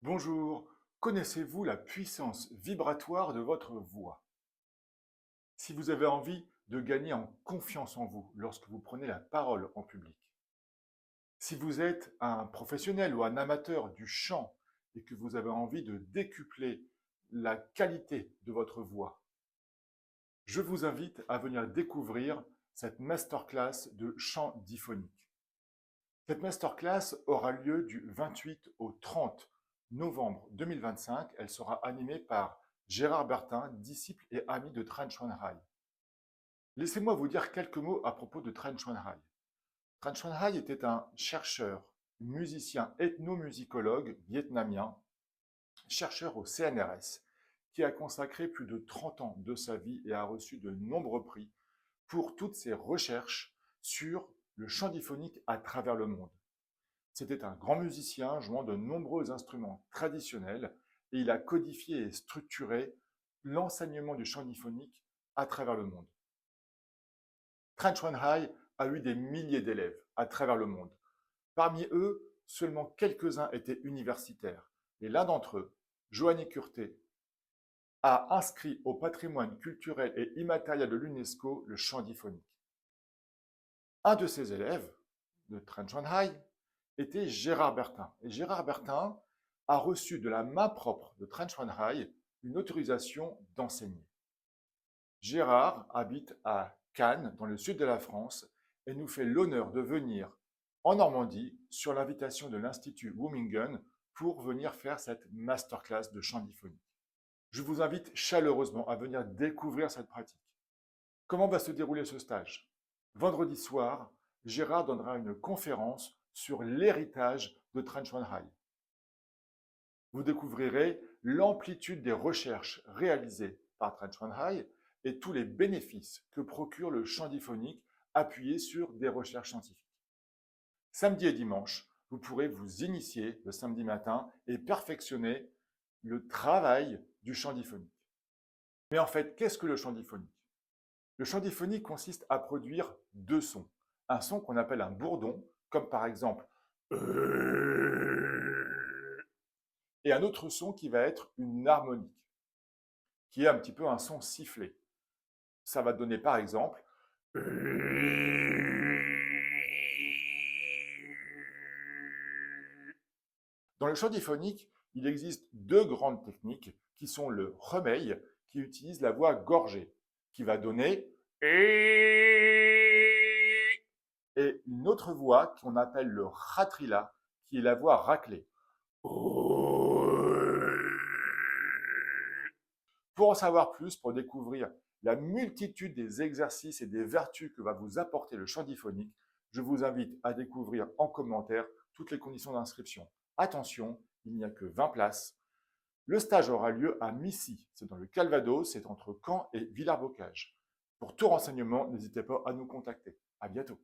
Bonjour, connaissez-vous la puissance vibratoire de votre voix? Si vous avez envie de gagner en confiance en vous lorsque vous prenez la parole en public, si vous êtes un professionnel ou un amateur du chant et que vous avez envie de décupler la qualité de votre voix, je vous invite à venir découvrir cette masterclass de chant diphonique. Cette masterclass aura lieu du 28 au 30 novembre 2025. Elle sera animée par Gérard Bertin, disciple et ami de Tran Xuan Hai. Laissez-moi vous dire quelques mots à propos de Tran Xuan Hai. Tran Xuan Hai était un chercheur, musicien, ethnomusicologue vietnamien, chercheur au CNRS, qui a consacré plus de 30 ans de sa vie et a reçu de nombreux prix pour toutes ses recherches sur le chant diphonique à travers le monde. C'était un grand musicien jouant de nombreux instruments traditionnels et il a codifié et structuré l'enseignement du chant diphonique à travers le monde. Tran Xuan Hai a eu des milliers d'élèves à travers le monde. Parmi eux, seulement quelques-uns étaient universitaires et l'un d'entre eux, Johanny Curté, a inscrit au patrimoine culturel et immatériel de l'UNESCO le chant diphonique. Un de ses élèves, de Tran Xuan Hai, était Gérard Bertin. Et Gérard Bertin a reçu de la main propre de Tran Xuan Hai une autorisation d'enseigner. Gérard habite à Cannes, dans le sud de la France, et nous fait l'honneur de venir en Normandie sur l'invitation de l'Institut Womingen pour venir faire cette masterclass de chant diphonique. Je vous invite chaleureusement à venir découvrir cette pratique. Comment va se dérouler ce stage? Vendredi soir, Gérard donnera une conférence sur l'héritage de Tran Xuan Hai. Vous découvrirez l'amplitude des recherches réalisées par Tran Xuan Hai et tous les bénéfices que procure le chant diphonique appuyé sur des recherches scientifiques. Samedi et dimanche, vous pourrez vous initier le samedi matin et perfectionner le travail du chant diphonique. Mais en fait, qu'est-ce que le chant diphonique? Le chant diphonique consiste à produire deux sons. Un son qu'on appelle un bourdon, comme par exemple et un autre son qui va être une harmonique, qui est un petit peu un son sifflé. Ça va donner par exemple Dans le chant diphonique, il existe deux grandes techniques qui sont le remeil, qui utilise la voix gorgée, qui va donner et une autre voix qu'on appelle le ratrila, qui est la voix raclée. Pour en savoir plus, pour découvrir la multitude des exercices et des vertus que va vous apporter le chant diphonique, je vous invite à découvrir en commentaire toutes les conditions d'inscription. Attention, il n'y a que 20 places. Le stage aura lieu à Missy, c'est dans le Calvados, c'est entre Caen et Villars-Bocage. Pour tout renseignement, n'hésitez pas à nous contacter. À bientôt.